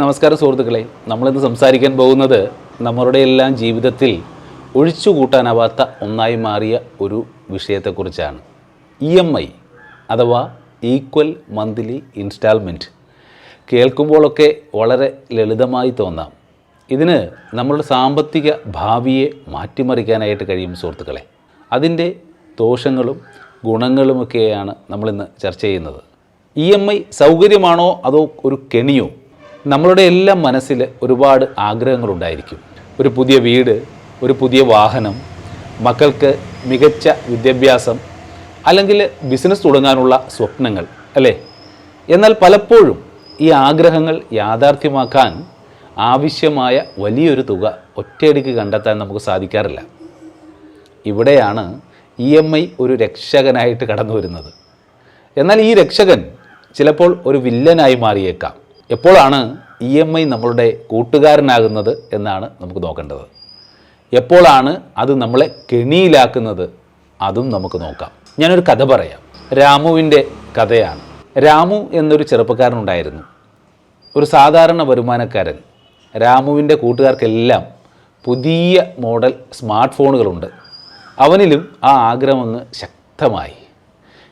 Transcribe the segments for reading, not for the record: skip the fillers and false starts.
നമസ്കാരം സുഹൃത്തുക്കളെ, നമ്മളിന്ന് സംസാരിക്കാൻ പോകുന്നത് നമ്മളുടെ എല്ലാം ജീവിതത്തിൽ ഒഴിച്ചുകൂട്ടാനാവാത്ത ഒന്നായി മാറിയ ഒരു വിഷയത്തെക്കുറിച്ചാണ്. EMI അഥവാ ഈക്വൽ മന്ത്ലി ഇൻസ്റ്റാൾമെൻറ്റ്. കേൾക്കുമ്പോഴൊക്കെ വളരെ ലളിതമായി തോന്നാം. ഇതിന് നമ്മളുടെ സാമ്പത്തിക ഭാവിയെ മാറ്റിമറിക്കാനായിട്ട് കഴിയും സുഹൃത്തുക്കളെ. അതിൻ്റെ ദോഷങ്ങളും ഗുണങ്ങളുമൊക്കെയാണ് നമ്മളിന്ന് ചർച്ച ചെയ്യുന്നത്. EMI സൗകര്യമാണോ അതോ ഒരു കെണിയോ? നമ്മളുടെ എല്ലാം മനസ്സിൽ ഒരുപാട് ആഗ്രഹങ്ങളുണ്ടായിരിക്കും. ഒരു പുതിയ വീട്, ഒരു പുതിയ വാഹനം, മക്കൾക്ക് മികച്ച വിദ്യാഭ്യാസം, അല്ലെങ്കിൽ ബിസിനസ് തുടങ്ങാനുള്ള സ്വപ്നങ്ങൾ, അല്ലേ? എന്നാൽ പലപ്പോഴും ഈ ആഗ്രഹങ്ങൾ യാഥാർത്ഥ്യമാക്കാൻ ആവശ്യമായ വലിയൊരു തുക ഒറ്റയടിക്ക് കണ്ടെത്താൻ നമുക്ക് സാധിക്കാറില്ല. ഇവിടെയാണ് EMI ഒരു രക്ഷകനായിട്ട് കടന്നു വരുന്നത്. എന്നാൽ ഈ രക്ഷകൻ ചിലപ്പോൾ ഒരു വില്ലനായി മാറിയേക്കാം. എപ്പോഴാണ് EMI നമ്മളുടെ കൂട്ടുകാരനാകുന്നത് എന്നാണ് നമുക്ക് നോക്കേണ്ടത്. എപ്പോഴാണ് അത് നമ്മളെ കെണിയിലാക്കുന്നത്, അതും നമുക്ക് നോക്കാം. ഞാനൊരു കഥ പറയാം. രാമുവിൻ്റെ കഥയാണ്. രാമു എന്നൊരു ചെറുപ്പക്കാരനുണ്ടായിരുന്നു. ഒരു സാധാരണ വരുമാനക്കാരൻ. രാമുവിൻ്റെ കൂട്ടുകാർക്കെല്ലാം പുതിയ മോഡൽ സ്മാർട്ട് ഫോണുകളുണ്ട്. അവനിലും ആ ആഗ്രഹം അങ്ങ് ശക്തമായി.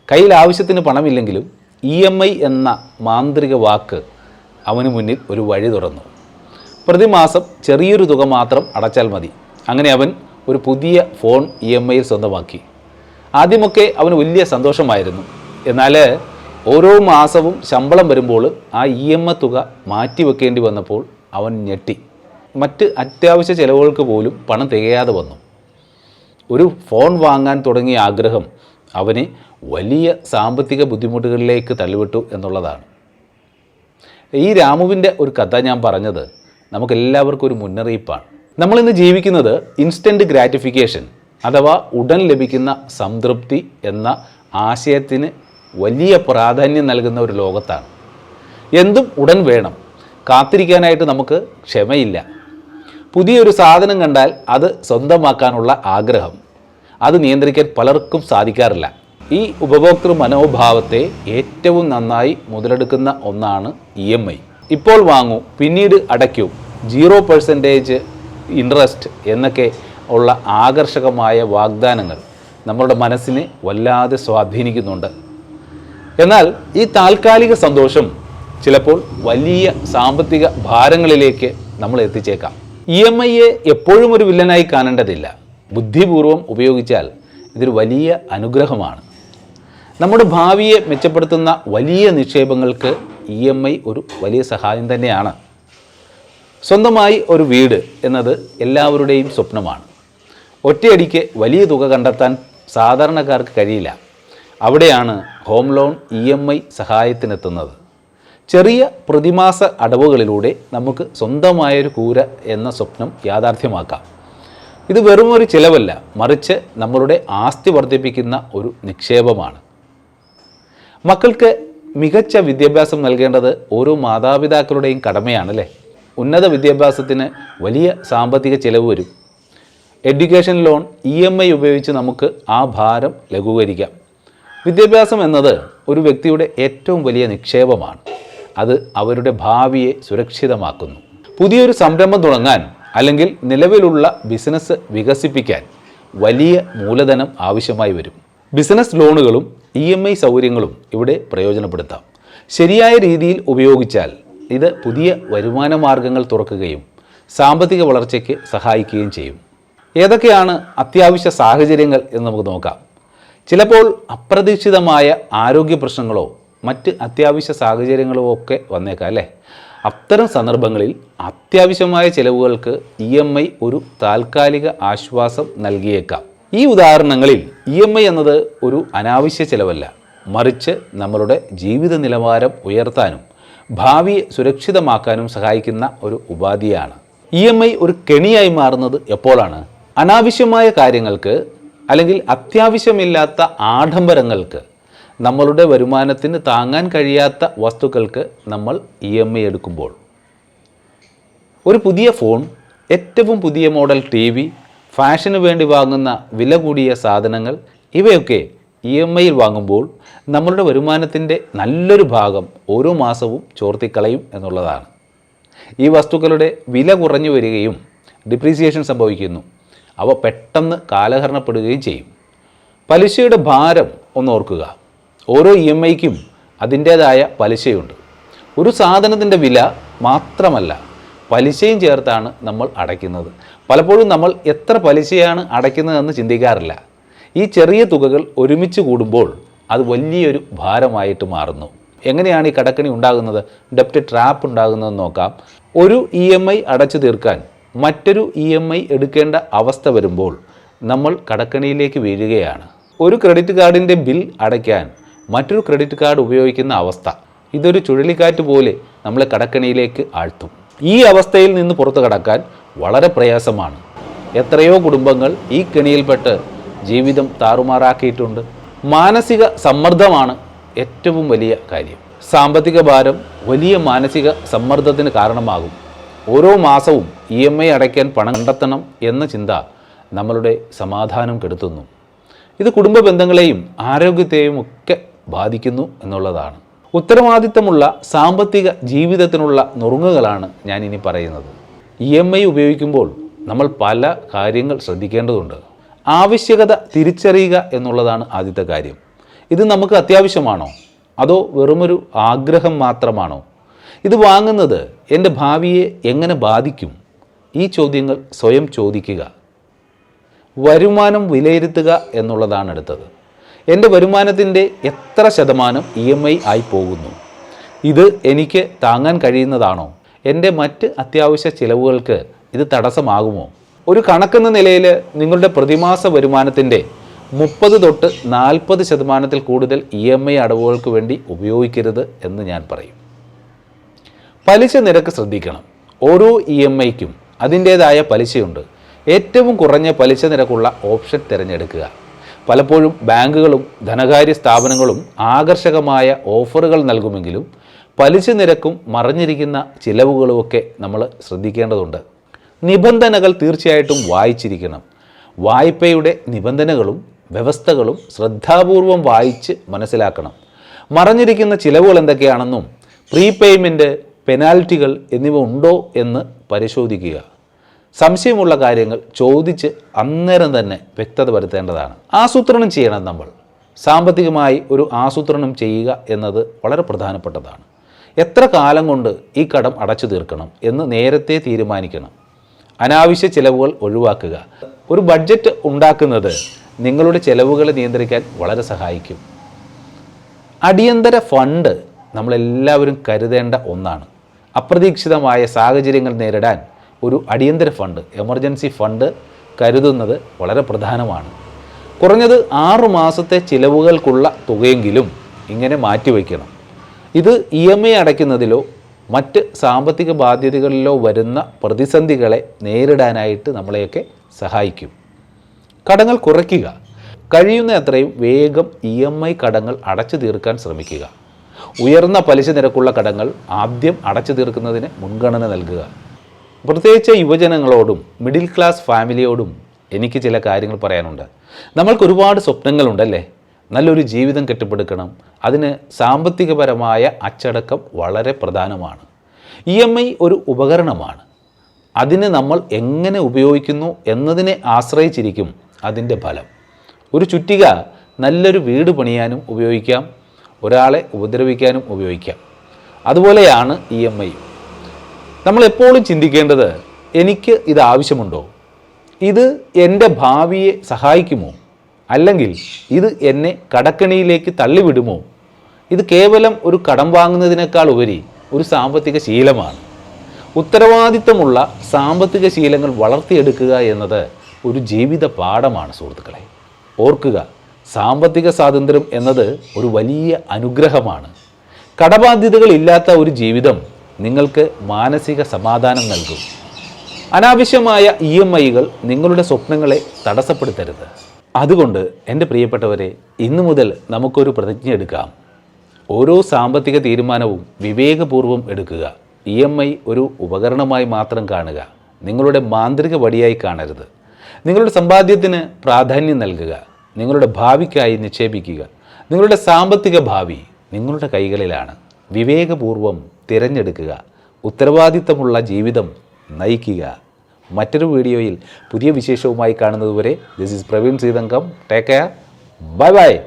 കയ്യിൽ ആവശ്യത്തിന് പണമില്ലെങ്കിലും EMI എന്ന മാന്ത്രിക വാക്ക് അവന് മുന്നിൽ ഒരു വഴി തുറന്നു. പ്രതിമാസം ചെറിയൊരു തുക മാത്രം അടച്ചാൽ മതി. അങ്ങനെ അവൻ ഒരു പുതിയ ഫോൺ EMIയിൽ സ്വന്തമാക്കി. ആദ്യമൊക്കെ അവന് വലിയ സന്തോഷമായിരുന്നു. എന്നാൽ ഓരോ മാസവും ശമ്പളം വരുമ്പോൾ ആ EMI തുക മാറ്റിവെക്കേണ്ടി വന്നപ്പോൾ അവൻ ഞെട്ടി. മറ്റ് അത്യാവശ്യ ചിലവുകൾക്ക് പോലും പണം തികയാതെ വന്നു. ഒരു ഫോൺ വാങ്ങാൻ തുടങ്ങിയ ആഗ്രഹം അവനെ വലിയ സാമ്പത്തിക ബുദ്ധിമുട്ടുകളിലേക്ക് തള്ളിവിട്ടു എന്നുള്ളതാണ്. ഈ രാമുവിൻ്റെ ഒരു കഥ ഞാൻ പറഞ്ഞത് നമുക്കെല്ലാവർക്കും ഒരു മുന്നറിയിപ്പാണ്. നമ്മളിന്ന് ജീവിക്കുന്നത് ഇൻസ്റ്റൻറ്റ് ഗ്രാറ്റിഫിക്കേഷൻ അഥവാ ഉടൻ ലഭിക്കുന്ന സംതൃപ്തി എന്ന ആശയത്തിന് വലിയ പ്രാധാന്യം നൽകുന്ന ഒരു ലോകത്താണ്. എന്തും ഉടൻ വേണം. കാത്തിരിക്കാനായിട്ട് നമുക്ക് ക്ഷമയില്ല. പുതിയൊരു സാധനം കണ്ടാൽ അത് സ്വന്തമാക്കാനുള്ള ആഗ്രഹം, അത് നിയന്ത്രിക്കാൻ പലർക്കും സാധിക്കാറില്ല. ഈ ഉപഭോക്തൃ മനോഭാവത്തെ ഏറ്റവും നന്നായി മുതലെടുക്കുന്ന ഒന്നാണ് EMI. ഇപ്പോൾ വാങ്ങൂ, പിന്നീട് അടയ്ക്കൂ, 0% ഇൻട്രസ്റ്റ് എന്നൊക്കെ ഉള്ള ആകർഷകമായ വാഗ്ദാനങ്ങൾ നമ്മളുടെ മനസ്സിനെ വല്ലാതെ സ്വാധീനിക്കുന്നുണ്ട്. എന്നാൽ ഈ താൽക്കാലിക സന്തോഷം ചിലപ്പോൾ വലിയ സാമ്പത്തിക ഭാരങ്ങളിലേക്ക് നമ്മൾ എത്തിച്ചേക്കാം. EMIയെ എപ്പോഴും ഒരു വില്ലനായി കാണേണ്ടതില്ല. ബുദ്ധിപൂർവം ഉപയോഗിച്ചാൽ ഇതൊരു വലിയ അനുഗ്രഹമാണ്. നമ്മുടെ ഭാവിയെ മെച്ചപ്പെടുത്തുന്ന വലിയ നിക്ഷേപങ്ങൾക്ക് EMI ഒരു വലിയ സഹായം തന്നെയാണ്. സ്വന്തമായി ഒരു വീട് എന്നത് എല്ലാവരുടെയും സ്വപ്നമാണ്. ഒറ്റയടിക്ക് വലിയ തുക കണ്ടെത്താൻ സാധാരണക്കാർക്ക് കഴിയില്ല. അവിടെയാണ് ഹോം ലോൺ EMI സഹായത്തിനെത്തുന്നത്. ചെറിയ പ്രതിമാസ അടവുകളിലൂടെ നമുക്ക് സ്വന്തമായൊരു കൂര എന്ന സ്വപ്നം യാഥാർത്ഥ്യമാക്കാം. ഇത് വെറും ഒരു ചിലവല്ല, മറിച്ച് നമ്മളുടെ ആസ്തി വർദ്ധിപ്പിക്കുന്ന ഒരു നിക്ഷേപമാണ്. മക്കൾക്ക് മികച്ച വിദ്യാഭ്യാസം നൽകേണ്ടത് ഓരോ മാതാപിതാക്കളുടെയും കടമയാണല്ലേ. ഉന്നത വിദ്യാഭ്യാസത്തിന് വലിയ സാമ്പത്തിക ചിലവ് വരും. എഡ്യൂക്കേഷൻ ലോൺ EMI ഉപയോഗിച്ച് നമുക്ക് ആ ഭാരം ലഘൂകരിക്കാം. വിദ്യാഭ്യാസം എന്നത് ഒരു വ്യക്തിയുടെ ഏറ്റവും വലിയ നിക്ഷേപമാണ്. അത് അവരുടെ ഭാവിയെ സുരക്ഷിതമാക്കുന്നു. പുതിയൊരു സംരംഭം തുടങ്ങാൻ അല്ലെങ്കിൽ നിലവിലുള്ള ബിസിനസ് വികസിപ്പിക്കാൻ വലിയ മൂലധനം ആവശ്യമായി വരും. ബിസിനസ് ലോണുകളും EMI സൗകര്യങ്ങളും ഇവിടെ പ്രയോജനപ്പെടുത്താം. ശരിയായ രീതിയിൽ ഉപയോഗിച്ചാൽ ഇത് പുതിയ വരുമാന മാർഗങ്ങൾ തുറക്കുകയും സാമ്പത്തിക വളർച്ചയ്ക്ക് സഹായിക്കുകയും ചെയ്യും. ഏതൊക്കെയാണ് അത്യാവശ്യ സാഹചര്യങ്ങൾ എന്ന് നമുക്ക് നോക്കാം. ചിലപ്പോൾ അപ്രതീക്ഷിതമായ ആരോഗ്യ പ്രശ്നങ്ങളോ മറ്റ് അത്യാവശ്യ സാഹചര്യങ്ങളോ ഒക്കെ വന്നേക്കാം, അല്ലേ? അത്തരം സന്ദർഭങ്ങളിൽ അത്യാവശ്യമായ ചിലവുകൾക്ക് EMI ഒരു താൽക്കാലിക ആശ്വാസം നൽകിയേക്കാം. ഈ ഉദാഹരണങ്ങളിൽ EMI എന്നത് ഒരു അനാവശ്യ ചിലവല്ല, മറിച്ച് നമ്മളുടെ ജീവിത നിലവാരം ഉയർത്താനും ഭാവിയെ സുരക്ഷിതമാക്കാനും സഹായിക്കുന്ന ഒരു ഉപാധിയാണ്. EMI ഒരു കെണിയായി മാറുന്നത് എപ്പോഴാണ്? അനാവശ്യമായ കാര്യങ്ങൾക്ക് അല്ലെങ്കിൽ അത്യാവശ്യമില്ലാത്ത ആഡംബരങ്ങൾക്ക്, നമ്മളുടെ വരുമാനത്തിന് താങ്ങാൻ കഴിയാത്ത വസ്തുക്കൾക്ക് നമ്മൾ EMI എടുക്കുമ്പോൾ. ഒരു പുതിയ ഫോൺ, ഏറ്റവും പുതിയ മോഡൽ TV, ഫാഷന് വേണ്ടി വാങ്ങുന്ന വില കൂടിയ സാധനങ്ങൾ, ഇവയൊക്കെ EMIയിൽ വാങ്ങുമ്പോൾ നമ്മളുടെ വരുമാനത്തിൻ്റെ നല്ലൊരു ഭാഗം ഓരോ മാസവും ചോർത്തിക്കളയും എന്നുള്ളതാണ്. ഈ വസ്തുക്കളുടെ വില കുറഞ്ഞു വരികയും ഡിപ്രീസിയേഷൻ സംഭവിക്കുന്നു. അവ പെട്ടെന്ന് കാലഹരണപ്പെടുകയും ചെയ്യും. പലിശയുടെ ഭാരം ഒന്ന് ഓർക്കുക. ഓരോ EMIക്കും അതിൻ്റേതായ പലിശയുണ്ട്. ഒരു സാധനത്തിൻ്റെ വില മാത്രമല്ല, പലിശയും ചേർത്താണ് നമ്മൾ അടയ്ക്കുന്നത്. പലപ്പോഴും നമ്മൾ എത്ര പലിശയാണ് അടയ്ക്കുന്നതെന്ന് ചിന്തിക്കാറില്ല. ഈ ചെറിയ തുകകൾ ഒരുമിച്ച് കൂടുമ്പോൾ അത് വലിയൊരു ഭാരമായിട്ട് മാറുന്നു. എങ്ങനെയാണ് ഈ കടക്കണി ഉണ്ടാകുന്നത്, ഡെപ്റ്റ് ട്രാപ്പ് ഉണ്ടാകുന്നതെന്ന് നോക്കാം. ഒരു EMI അടച്ചു തീർക്കാൻ മറ്റൊരു EMI എടുക്കേണ്ട അവസ്ഥ വരുമ്പോൾ നമ്മൾ കടക്കണിയിലേക്ക് വീഴുകയാണ്. ഒരു ക്രെഡിറ്റ് കാർഡിൻ്റെ ബിൽ അടയ്ക്കാൻ മറ്റൊരു ക്രെഡിറ്റ് കാർഡ് ഉപയോഗിക്കുന്ന അവസ്ഥ, ഇതൊരു ചുഴലിക്കാറ്റ് പോലെ നമ്മളെ കടക്കണിയിലേക്ക് ആഴ്ത്തും. ഈ അവസ്ഥയിൽ നിന്ന് പുറത്തു കടക്കാൻ വളരെ പ്രയാസമാണ്. എത്രയോ കുടുംബങ്ങൾ ഈ കെണിയിൽപ്പെട്ട് ജീവിതം താറുമാറാക്കിയിട്ടുണ്ട്. മാനസിക സമ്മർദ്ദമാണ് ഏറ്റവും വലിയ കാര്യം. സാമ്പത്തിക ഭാരം വലിയ മാനസിക സമ്മർദ്ദത്തിന് കാരണമാകും. ഓരോ മാസവും EMI അടയ്ക്കാൻ പണം കണ്ടെത്തണം എന്ന ചിന്ത നമ്മളുടെ സമാധാനം കെടുത്തുന്നു. ഇത് കുടുംബ ബന്ധങ്ങളെയും ആരോഗ്യത്തെയും ഒക്കെ ബാധിക്കുന്നു എന്നുള്ളതാണ്. ഉത്തരവാദിത്തമുള്ള സാമ്പത്തിക ജീവിതത്തിനുള്ള നുറുങ്ങുകളാണ് ഞാൻ ഇനി പറയുന്നത്. EMI ഉപയോഗിക്കുമ്പോൾ നമ്മൾ പല കാര്യങ്ങൾ ശ്രദ്ധിക്കേണ്ടതുണ്ട്. ആവശ്യകത തിരിച്ചറിയുക എന്നുള്ളതാണ് ആദ്യത്തെ കാര്യം. ഇത് നമുക്ക് അത്യാവശ്യമാണോ, അതോ വെറുമൊരു ആഗ്രഹം മാത്രമാണോ? ഇത് വാങ്ങുന്നത് എൻ്റെ ഭാവിയെ എങ്ങനെ ബാധിക്കും? ഈ ചോദ്യങ്ങൾ സ്വയം ചോദിക്കുക. വരുമാനം വിലയിരുത്തുക എന്നുള്ളതാണ് അടുത്തത്. എൻ്റെ വരുമാനത്തിൻ്റെ എത്ര ശതമാനം EMI ആയി പോകുന്നു? ഇത് എനിക്ക് താങ്ങാൻ കഴിയുന്നതാണോ? എൻ്റെ മറ്റ് അത്യാവശ്യ ചിലവുകൾക്ക് ഇത് തടസ്സമാകുമോ? ഒരു കണക്കെന്ന നിലയിൽ നിങ്ങളുടെ പ്രതിമാസ വരുമാനത്തിൻ്റെ 30 തൊട്ട് 40% കൂടുതൽ EMI അടവുകൾക്ക് വേണ്ടി ഉപയോഗിക്കരുത് എന്ന് ഞാൻ പറയും. പലിശ നിരക്ക് ശ്രദ്ധിക്കണം. ഓരോ EMIക്കും അതിൻ്റേതായ പലിശയുണ്ട്. ഏറ്റവും കുറഞ്ഞ പലിശ നിരക്കുള്ള ഓപ്ഷൻ തിരഞ്ഞെടുക്കുക. പലപ്പോഴും ബാങ്കുകളും ധനകാര്യ സ്ഥാപനങ്ങളും ആകർഷകമായ ഓഫറുകൾ നൽകുമെങ്കിലും പലിശ നിരക്കും മറഞ്ഞിരിക്കുന്ന ചിലവുകളുമൊക്കെ നമ്മൾ ശ്രദ്ധിക്കേണ്ടതുണ്ട്. നിബന്ധനകൾ തീർച്ചയായിട്ടും വായിച്ചിരിക്കണം. വായ്പയുടെ നിബന്ധനകളും വ്യവസ്ഥകളും ശ്രദ്ധാപൂർവം വായിച്ച് മനസ്സിലാക്കണം. മറഞ്ഞിരിക്കുന്ന ചിലവുകൾ എന്തൊക്കെയാണെന്നും പ്രീപേയ്മെൻറ്റ്, പെനാൽറ്റികൾ എന്നിവ ഉണ്ടോ എന്ന് പരിശോധിക്കുക. സംശയമുള്ള കാര്യങ്ങൾ ചോദിച്ച് അന്നേരം തന്നെ വ്യക്തത വരുത്തേണ്ടതാണ്. ആസൂത്രണം ചെയ്യണം. നമ്മൾ സാമ്പത്തികമായി ഒരു ആസൂത്രണം ചെയ്യുക എന്നത് വളരെ പ്രധാനപ്പെട്ടതാണ്. എത്ര കാലം കൊണ്ട് ഈ കടം അടച്ചു തീർക്കണം എന്ന് നേരത്തെ തീരുമാനിക്കണം. അനാവശ്യ ചിലവുകൾ ഒഴിവാക്കുക. ഒരു ബഡ്ജറ്റ് ഉണ്ടാക്കുന്നത് നിങ്ങളുടെ ചിലവുകൾ നിയന്ത്രിക്കാൻ വളരെ സഹായിക്കും. അടിയന്തര ഫണ്ട് നമ്മളെല്ലാവരും കരുതേണ്ട ഒന്നാണ്. അപ്രതീക്ഷിതമായ സാഹചര്യങ്ങൾ നേരിടാൻ ഒരു അടിയന്തര ഫണ്ട്, എമർജൻസി ഫണ്ട് കരുതുന്നത് വളരെ പ്രധാനമാണ്. കുറഞ്ഞത് 6 മാസത്തെ ചിലവുകൾക്കുള്ള തുകയെങ്കിലും ഇങ്ങനെ മാറ്റിവെക്കണം. ഇത് EMI അടയ്ക്കുന്നതിലോ മറ്റ് സാമ്പത്തിക ബാധ്യതകളിലോ വരുന്ന പ്രതിസന്ധികളെ നേരിടാനായിട്ട് നമ്മളെയൊക്കെ സഹായിക്കും. കടങ്ങൾ കുറയ്ക്കുക. കഴിയുന്ന അത്രയും വേഗം EMI കടങ്ങൾ അടച്ചു തീർക്കാൻ ശ്രമിക്കുക. ഉയർന്ന പലിശ നിരക്കുള്ള കടങ്ങൾ ആദ്യം അടച്ചു തീർക്കുന്നതിന് മുൻഗണന നൽകുക. പ്രത്യേകിച്ച് യുവജനങ്ങളോടും മിഡിൽ ക്ലാസ് ഫാമിലിയോടും എനിക്ക് ചില കാര്യങ്ങൾ പറയാനുണ്ട്. നമ്മൾക്ക് ഒരുപാട് സ്വപ്നങ്ങളുണ്ടല്ലേ? നല്ലൊരു ജീവിതം കെട്ടിപ്പടുക്കണം. അതിന് സാമ്പത്തികപരമായ അച്ചടക്കം വളരെ പ്രധാനമാണ്. EMI ഒരു ഉപകരണമാണ്. അതിനെ നമ്മൾ എങ്ങനെ ഉപയോഗിക്കുന്നു എന്നതിനെ ആശ്രയിച്ചിരിക്കും അതിൻ്റെ ഫലം. ഒരു ചുറ്റിക നല്ലൊരു വീട് പണിയാനും ഉപയോഗിക്കാം, ഒരാളെ ഉപദ്രവിക്കാനും ഉപയോഗിക്കാം. അതുപോലെയാണ് EMI. നമ്മൾ എപ്പോഴും ചിന്തിക്കേണ്ടത്, എനിക്ക് ഇത് ആവശ്യമുണ്ടോ? ഇത് എൻ്റെ ഭാവിയെ സഹായിക്കുമോ? അല്ലെങ്കിൽ ഇത് എന്നെ കടക്കണിയിലേക്ക് തള്ളിവിടുമോ? ഇത് കേവലം ഒരു കടം വാങ്ങുന്നതിനേക്കാൾ ഉപരി ഒരു സാമ്പത്തിക ശീലമാണ്. ഉത്തരവാദിത്തമുള്ള സാമ്പത്തിക ശീലങ്ങൾ വളർത്തിയെടുക്കുക എന്നത് ഒരു ജീവിത പാഠമാണ് സുഹൃത്തുക്കളെ. ഓർക്കുക, സാമ്പത്തിക സ്വാതന്ത്ര്യം എന്നത് ഒരു വലിയ അനുഗ്രഹമാണ്. കടബാധ്യതകൾ ഇല്ലാത്ത ഒരു ജീവിതം നിങ്ങൾക്ക് മാനസിക സമാധാനം നൽകും. അനാവശ്യമായ EMIകൾ നിങ്ങളുടെ സ്വപ്നങ്ങളെ തടസ്സപ്പെടുത്തരുത്. അതുകൊണ്ട് എൻ്റെ പ്രിയപ്പെട്ടവരെ, ഇന്നു മുതൽ നമുക്കൊരു പ്രതിജ്ഞ എടുക്കാം. ഓരോ സാമ്പത്തിക തീരുമാനവും വിവേകപൂർവ്വം എടുക്കുക. EMI ഒരു ഉപകരണമായി മാത്രം കാണുക. നിങ്ങളുടെ മാന്ത്രിക വടിയായി കാണരുത്. നിങ്ങളുടെ സമ്പാദ്യത്തിന് പ്രാധാന്യം നൽകുക. നിങ്ങളുടെ ഭാവിക്കായി നിക്ഷേപിക്കുക. നിങ്ങളുടെ സാമ്പത്തിക ഭാവി നിങ്ങളുടെ കൈകളിലാണ്. വിവേകപൂർവ്വം തിരഞ്ഞെടുക്കുക. ഉത്തരവാദിത്തമുള്ള ജീവിതം നയിക്കുക. മറ്റൊരു വീഡിയോയിൽ പുതിയ വിശേഷവുമായി കാണുന്നതുവരെ this is Praveen Seethankam. Take care. Bye by.